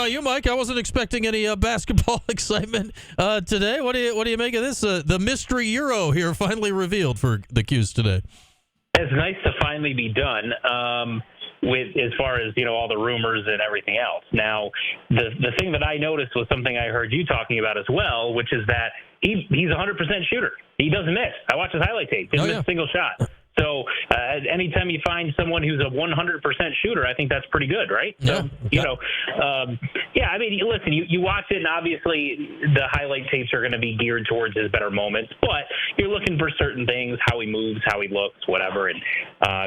You, Mike? I wasn't expecting any basketball excitement today. What do you make of this? The mystery Euro here finally revealed for the Qs today. It's nice to finally be done. With as far as all the rumors and everything else. Now, the thing that I noticed was something I heard you talking about as well, which is that he's a 100% shooter. He doesn't miss. I watch his highlight tape. Didn't miss a single shot. So anytime you find someone who's a 100% shooter, I think that's pretty good, right? Yeah. So, I mean, listen, you watch it, and obviously the highlight tapes are going to be geared towards his better moments, but you're looking for certain things, how he moves, how he looks, whatever. And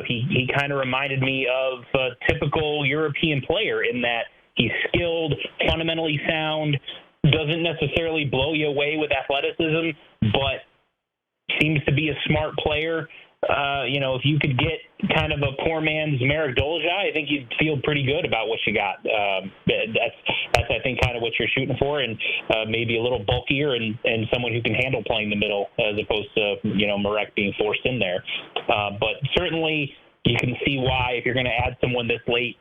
he kind of reminded me of a typical European player in that he's skilled, fundamentally sound, doesn't necessarily blow you away with athleticism, but seems to be a smart player. If you could get kind of a poor man's Marek Dolezaj, I think you'd feel pretty good about what you got. That's I think, kind of what you're shooting for, and maybe a little bulkier and someone who can handle playing the middle as opposed to, Marek being forced in there. But certainly you can see why, if you're going to add someone this late,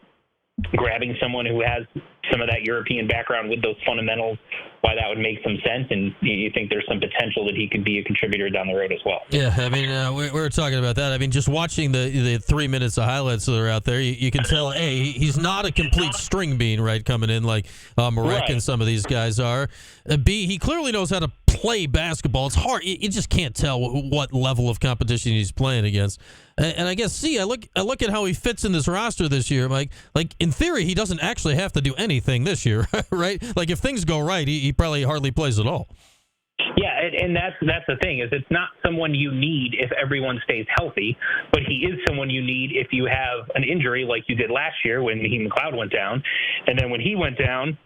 grabbing someone who has some of that European background with those fundamentals, why that would make some sense, and you think there's some potential that he could be a contributor down the road as well. Yeah, I mean, we were talking about that. I mean, just watching the 3 minutes of highlights that are out there, you can tell, A, he's not a complete string bean, right, coming in like Marek and some of these guys are. B, he clearly knows how to play basketball. It's hard. You just can't tell what level of competition he's playing against. And I guess, C, I look at how he fits in this roster this year, Mike. Like, in theory, he doesn't actually have to do anything this year, right? Like, if things go right, he probably hardly plays at all. Yeah, and that's the thing, is it's not someone you need if everyone stays healthy, but he is someone you need if you have an injury like you did last year when Naheem McLeod went down. And then when he went down,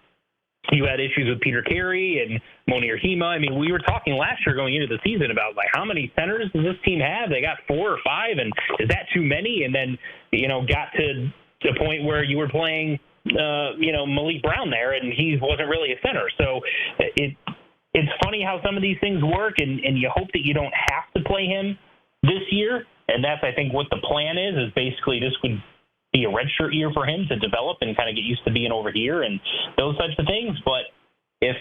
you had issues with Peter Carey and Monir Hema. I mean, we were talking last year going into the season about, like, how many centers does this team have? They got 4 or 5, and is that too many? And then, got to a point where you were playing, Malik Brown there, and he wasn't really a center. So it's funny how some of these things work, and you hope that you don't have to play him this year. And that's, I think, what the plan is basically this would be a redshirt year for him to develop and kind of get used to being over here and those types of things. But if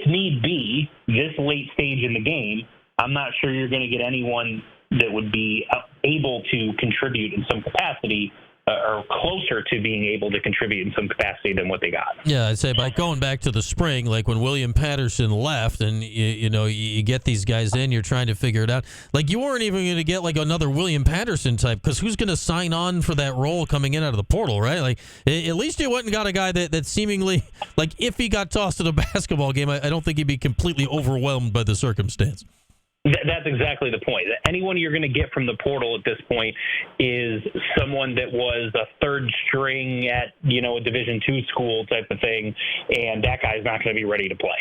need be, this late stage in the game, I'm not sure you're going to get anyone that would be able to contribute in some capacity or closer to being able to contribute in some capacity than what they got. Yeah, I'd say by going back to the spring, like when William Patterson left and, you get these guys in, you're trying to figure it out. Like, you weren't even going to get, like, another William Patterson type, because who's going to sign on for that role coming in out of the portal, right? Like, at least you went and got a guy that seemingly, like, if he got tossed in a basketball game, I don't think he'd be completely overwhelmed by the circumstance. That's exactly the point. Anyone you're going to get from the portal at this point is someone that was a third string at, a Division II school type of thing, and that guy's not going to be ready to play.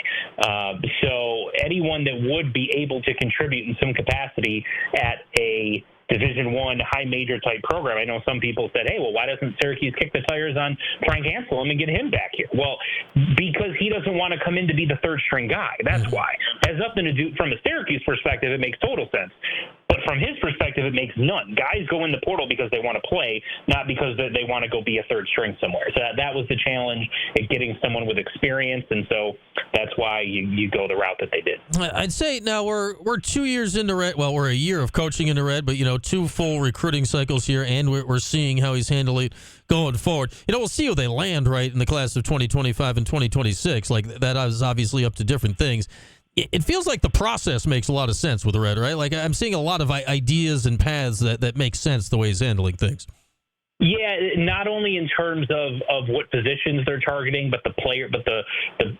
So anyone that would be able to contribute in some capacity at a Division I high major type program. I know some people said, hey, well, why doesn't Syracuse kick the tires on Frank Anselm and get him back here? Well, because he doesn't want to come in to be the third string guy. That's why. It has nothing to do, from a Syracuse perspective, it makes total sense. But from his perspective, it makes none. Guys go in the portal because they want to play, not because they want to go be a third string somewhere. So that was the challenge, at getting someone with experience, and so that's why you go the route that they did. I'd say now we're 2 years into Red. Well, we're a year of coaching into Red, but 2 full recruiting cycles here, and we're seeing how he's handling it going forward. We'll see who they land right in the class of 2025 and 2026. Like, that is obviously up to different things. It feels like the process makes a lot of sense with the Red, right? Like, I'm seeing a lot of ideas and paths that make sense the way he's handling things. Yeah, not only in terms of what positions they're targeting, but the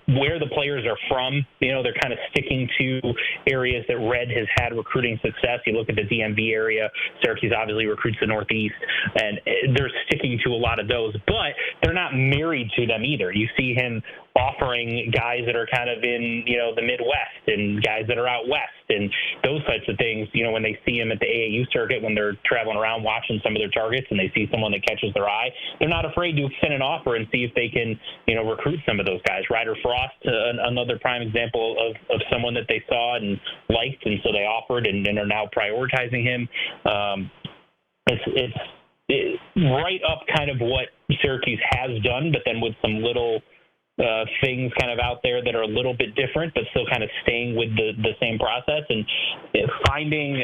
where the players are from. They're kind of sticking to areas that Red has had recruiting success. You look at the DMV area, Syracuse obviously recruits the Northeast, and they're sticking to a lot of those, but they're not married to them either. You see him offering guys that are kind of in, the Midwest, and guys that are out West, and those types of things. When they see him at the AAU circuit, when they're traveling around watching some of their targets and they see someone that catches their eye, they're not afraid to extend an offer and see if they can, recruit some of those guys. Ryder Frost, another prime example of someone that they saw and liked, and so they offered and are now prioritizing him. It's right up kind of what Syracuse has done, but then with some little things kind of out there that are a little bit different, but still kind of staying with the same process. And finding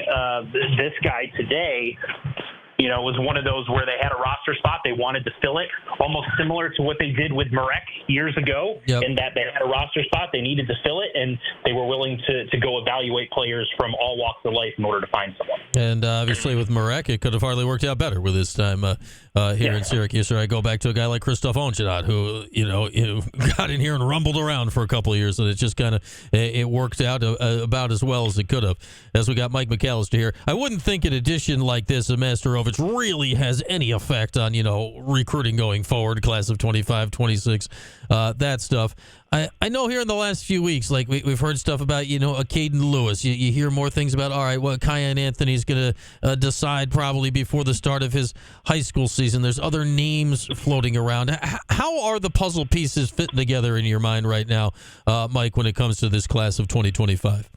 this guy today, was one of those where they had a roster spot. They wanted to fill it, almost similar to what they did with Marek years ago, in that they had a roster spot. They needed to fill it, and they were willing to go evaluate players from all walks of life in order to find someone. And obviously with Marek, it could have hardly worked out better with his time here in Syracuse. Or I go back to a guy like Christoph Onchadot, who, got in here and rumbled around for a couple of years, and it just kind of it worked out about as well as it could have. As we got Mike McAllister here, I wouldn't think an addition like this, a Masterovich, really has any effect on, recruiting going forward, class of 25, 26, that stuff. I know here in the last few weeks, like we've heard stuff about, a Caden Lewis. You hear more things about, all right, well, Kyan Anthony's going to decide probably before the start of his high school season. There's other names floating around. How are the puzzle pieces fitting together in your mind right now, Mike, when it comes to this class of 2025?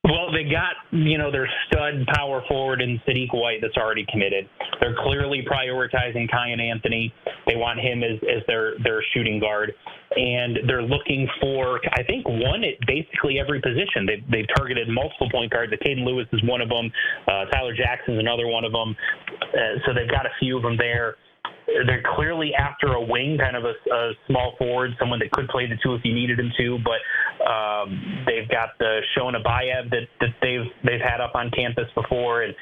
Well, they got, their stud power forward in Sadiq White that's already committed. They're clearly prioritizing Kyan Anthony. They want him as their shooting guard. And they're looking for, I think, one at basically every position. They've targeted multiple point guards. Caden Lewis is one of them. Tyler Jackson's another one of them. So they've got a few of them there. They're clearly after a wing, kind of a small forward, someone that could play the two if you needed him to. But they've got the Shona Bayev that they've had up on campus before, and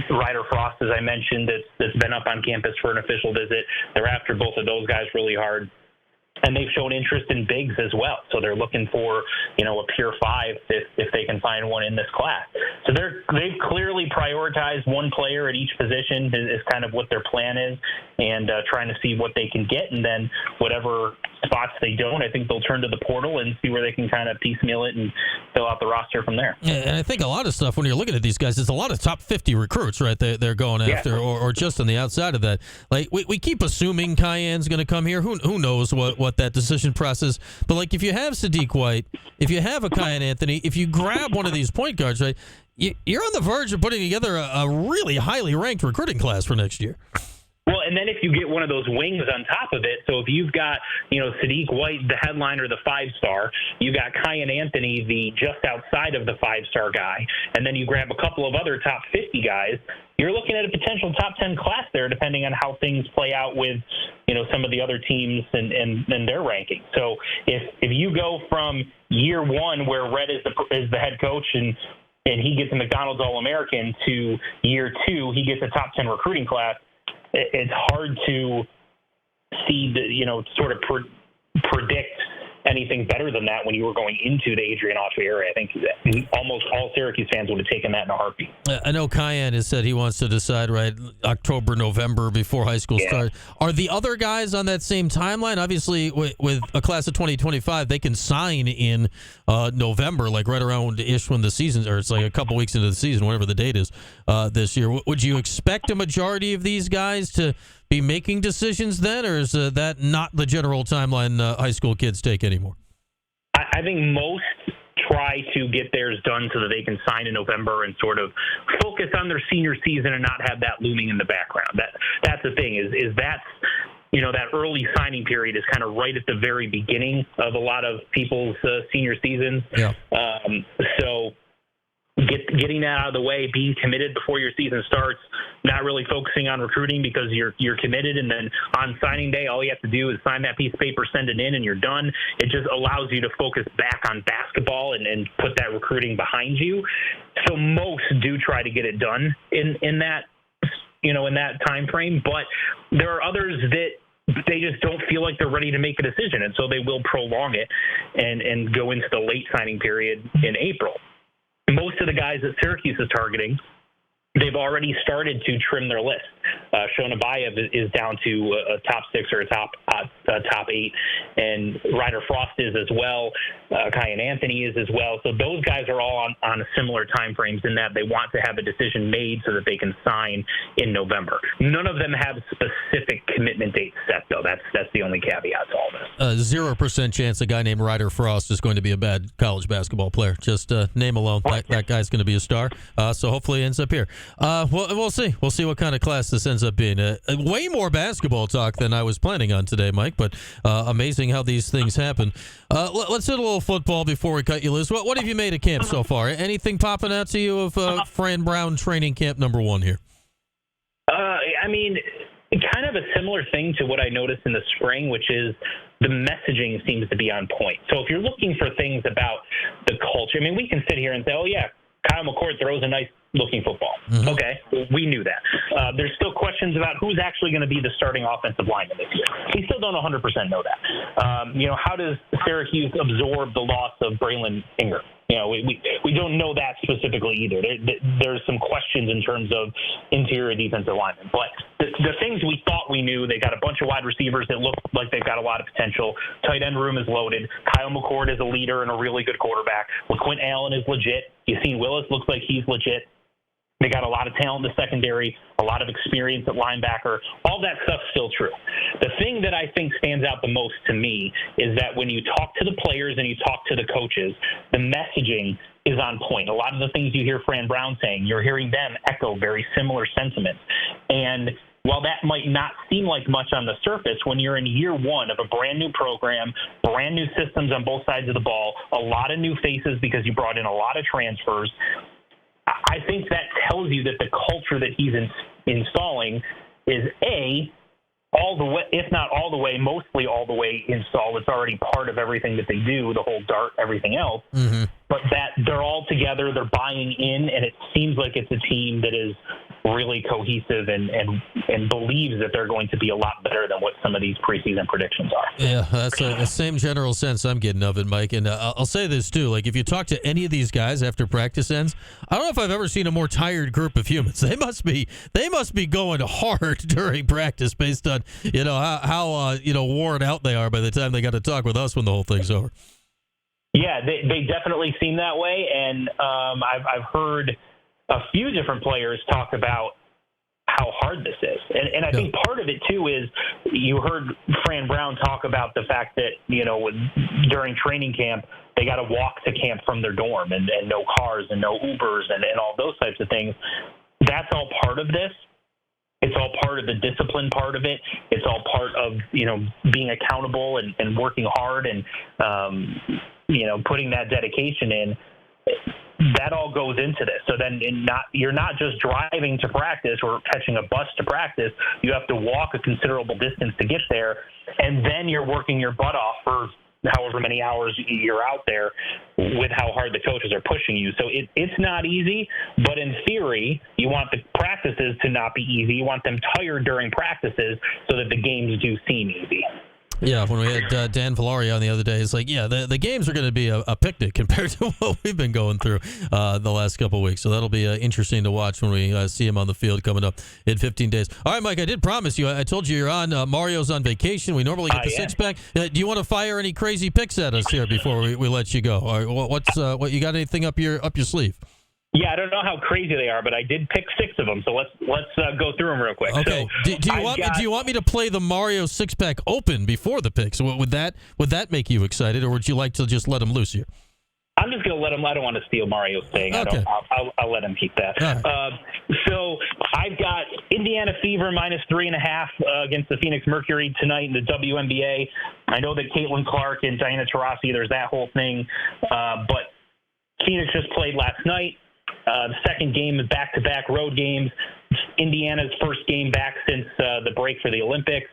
Ryder Frost, as I mentioned, that's been up on campus for an official visit. They're after both of those guys really hard. And they've shown interest in bigs as well. So they're looking for, a pure five if they can find one in this class. So they've clearly prioritized one player at each position is kind of what their plan is, and trying to see what they can get. And then whatever spots they don't, I think they'll turn to the portal and see where they can kind of piecemeal it and fill out the roster from there. Yeah, and I think a lot of stuff, when you're looking at these guys, it's a lot of top 50 recruits, right? They're going after, or just on the outside of that. Like we keep assuming Kyan's going to come here. Who knows what that decision process? But like if you have Sadiq White, if you have a Kyan Anthony, if you grab one of these point guards, right, you're on the verge of putting together a really highly ranked recruiting class for next year. Well, and then if you get one of those wings on top of it, so if you've got, Sadiq White, the headliner, the 5-star, you got Kyan Anthony, the just outside of the 5-star guy, and then you grab a couple of other top 50 guys, you're looking at a potential top 10 class there, depending on how things play out with, some of the other teams and their ranking. So if you go from year one, where Red is the head coach and he gets a McDonald's All-American, to year two, he gets a top 10 recruiting class, it's hard to see sort of predict anything better than that when you were going into the Adrian Autry era. I think almost all Syracuse fans would have taken that in a heartbeat. I know Kyan has said he wants to decide October, November before high school starts. Are the other guys on that same timeline? Obviously, with a class of 2025, they can sign in November, like right around-ish when the season, or it's like a couple weeks into the season, whatever the date is this year. Would you expect a majority of these guys to be making decisions then, or is that not the general timeline high school kids take anymore? I think most try to get theirs done so that they can sign in November and sort of focus on their senior season and not have that looming in the background. That's the thing is that's, that early signing period is kind of right at the very beginning of a lot of people's senior seasons. Yeah. So getting that out of the way, being committed before your season starts, not really focusing on recruiting because you're committed, and then on signing day, all you have to do is sign that piece of paper, send it in, and you're done. It just allows you to focus back on basketball and put that recruiting behind you. So most do try to get it done in that in that time frame, but there are others that they just don't feel like they're ready to make a decision, and so they will prolong it and go into the late signing period in April. Most of the guys that Syracuse is targeting, they've already started to trim their list. Shona Bayev is down to a top 6 or a top 8, and Ryder Frost is as well. Kyan Anthony is as well. So those guys are all on similar time frames in that they want to have a decision made so that they can sign in November. None of them have specific commitment dates set, though. That's the only caveat to all this. 0% chance a guy named Ryder Frost is going to be a bad college basketball player. Just name alone, that guy's going to be a star. So hopefully he ends up here. We'll see. We'll see what kind of class this ends up being a way more basketball talk than I was planning on today, Mike. But amazing how these things happen. Let's hit a little football before we cut you loose. What have you made of camp so far? Anything popping out to you of Fran Brown training camp number 1 here? I mean, kind of a similar thing to what I noticed in the spring, which is the messaging seems to be on point. So if you're looking for things about the culture, I mean, we can sit here and say, oh, yeah, Kyle McCord throws a nice-looking football. Mm-hmm. Okay, we knew that. There's still questions about who's actually going to be the starting offensive lineman this year. We still don't 100% know that. How does Syracuse absorb the loss of Braylon Ingram? We don't know that specifically either. There's some questions in terms of interior defensive linemen. But the things we thought we knew, they got a bunch of wide receivers that look like they've got a lot of potential. Tight end room is loaded. Kyle McCord is a leader and a really good quarterback. LaQuint Allen is legit. Yassine Willis looks like he's legit. They got a lot of talent in the secondary, a lot of experience at linebacker. All that stuff's still true. The thing that I think stands out the most to me is that when you talk to the players and you talk to the coaches, the messaging is on point. A lot of the things you hear Fran Brown saying, you're hearing them echo very similar sentiments. And while that might not seem like much on the surface, when you're in year 1 of a brand new program, brand new systems on both sides of the ball, a lot of new faces because you brought in a lot of transfers, I think that tells you that the culture that he's installing is all the way, if not all the way, mostly all the way installed. It's already part of everything that they do, the whole dart, everything else. Mm-hmm. But that they're all together, they're buying in, and it seems like it's a team that is really cohesive and believes that they're going to be a lot better than what some of these preseason predictions are. Yeah, that's the same general sense I'm getting of it, Mike. And I'll say this, too. Like, if you talk to any of these guys after practice ends, I don't know if I've ever seen a more tired group of humans. They must be going hard during practice based on, how worn out they are by the time they got to talk with us when the whole thing's over. Yeah, they definitely seem that way. And I've heard a few different players talk about how hard this is. And I think part of it, too, is you heard Fran Brown talk about the fact that, during training camp, they got to walk to camp from their dorm and no cars and no Ubers and all those types of things. That's all part of this. It's all part of the discipline part of it. It's all part of, being accountable and working hard and, putting that dedication in. That all goes into this. So then you're not just driving to practice or catching a bus to practice. You have to walk a considerable distance to get there, and then you're working your butt off for however many hours you're out there with how hard the coaches are pushing you. So it's not easy, but in theory, you want the practices to not be easy. You want them tired during practices so that the games do seem easy. Yeah, when we had Dan Valaria on the other day, it's like, the games are going to be a picnic compared to what we've been going through the last couple of weeks. So that'll be interesting to watch when we see him on the field coming up in 15 days. All right, Mike, I did promise you. I told you you're on. Mario's on vacation. We normally get the six-pack. Do you want to fire any crazy picks at us here before we let you go? Or what you got anything up your sleeve? Yeah, I don't know how crazy they are, but I did pick 6 of them, so let's go through them real quick. Okay. So do you want me to play the Mario 6-pack open before the picks? Would that make you excited, or would you like to just let them loose here? I'm just going to let him. I don't want to steal Mario's thing. Okay. I'll let him keep that. Right. So I've got Indiana Fever -3.5 against the Phoenix Mercury tonight in the WNBA. I know that Caitlin Clark and Diana Taurasi, there's that whole thing, but Phoenix just played last night. The second game is back-to-back road games. Indiana's first game back since the break for the Olympics.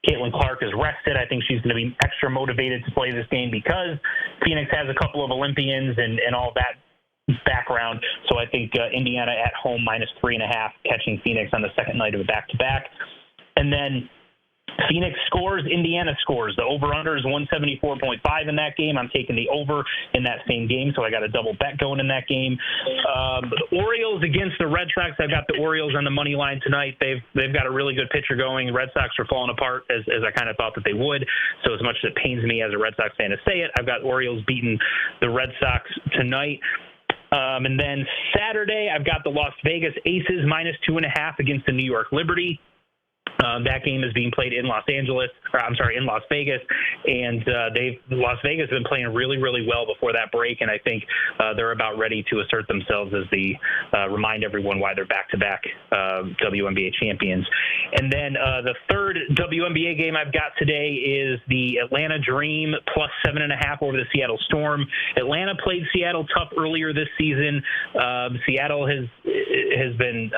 Caitlin Clark is rested. I think she's going to be extra motivated to play this game because Phoenix has a couple of Olympians and all that background. So I think Indiana at home -3.5, catching Phoenix on the second night of a back-to-back. And then Phoenix scores, Indiana scores. The over-under is 174.5 in that game. I'm taking the over in that same game, so I got a double bet going in that game. The Orioles against the Red Sox. I've got the Orioles on the money line tonight. They've got a really good pitcher going. The Red Sox are falling apart as I kind of thought that they would. So as much as it pains me as a Red Sox fan to say it, I've got Orioles beating the Red Sox tonight. And then Saturday, I've got the Las Vegas Aces -2.5 against the New York Liberty. That game is being played in Las Vegas, and Las Vegas has been playing really, really well before that break, and I think they're about ready to assert themselves as remind everyone why they're back-to-back WNBA champions. And then the third WNBA game I've got today is the Atlanta Dream plus 7.5 over the Seattle Storm. Atlanta played Seattle tough earlier this season. Seattle has been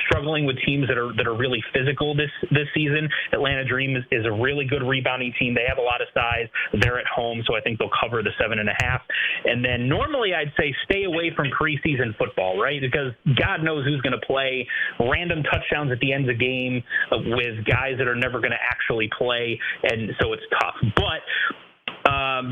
struggling with teams that are really physical this season. Atlanta Dream is a really good rebounding team. They have a lot of size. They're at home, so I think they'll cover the 7.5. And then normally I'd say stay away from preseason football, right? Because God knows who's going to play. Random touchdowns at the end of the game with guys that are never going to actually play, and so it's tough. But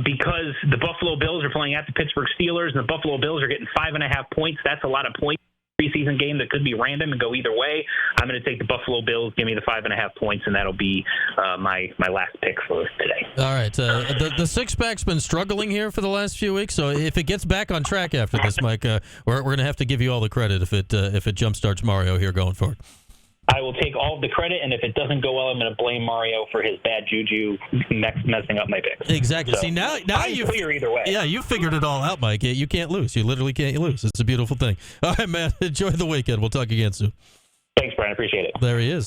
because the Buffalo Bills are playing at the Pittsburgh Steelers and the Buffalo Bills are getting 5.5 points, that's a lot of points. Preseason game that could be random and go either way. I'm going to take the Buffalo Bills, give me the 5.5 points, and that'll be my last pick for today. All right. The six-pack's been struggling here for the last few weeks, so if it gets back on track after this, Mike, we're going to have to give you all the credit if it jumpstarts Mario here going forward. I will take all of the credit, and if it doesn't go well, I'm going to blame Mario for his bad juju messing up my picks. Exactly. So, see, now you clear either way. Yeah, you figured it all out, Mike. You can't lose. You literally can't lose. It's a beautiful thing. All right, man. Enjoy the weekend. We'll talk again soon. Thanks, Brian. Appreciate it. There he is.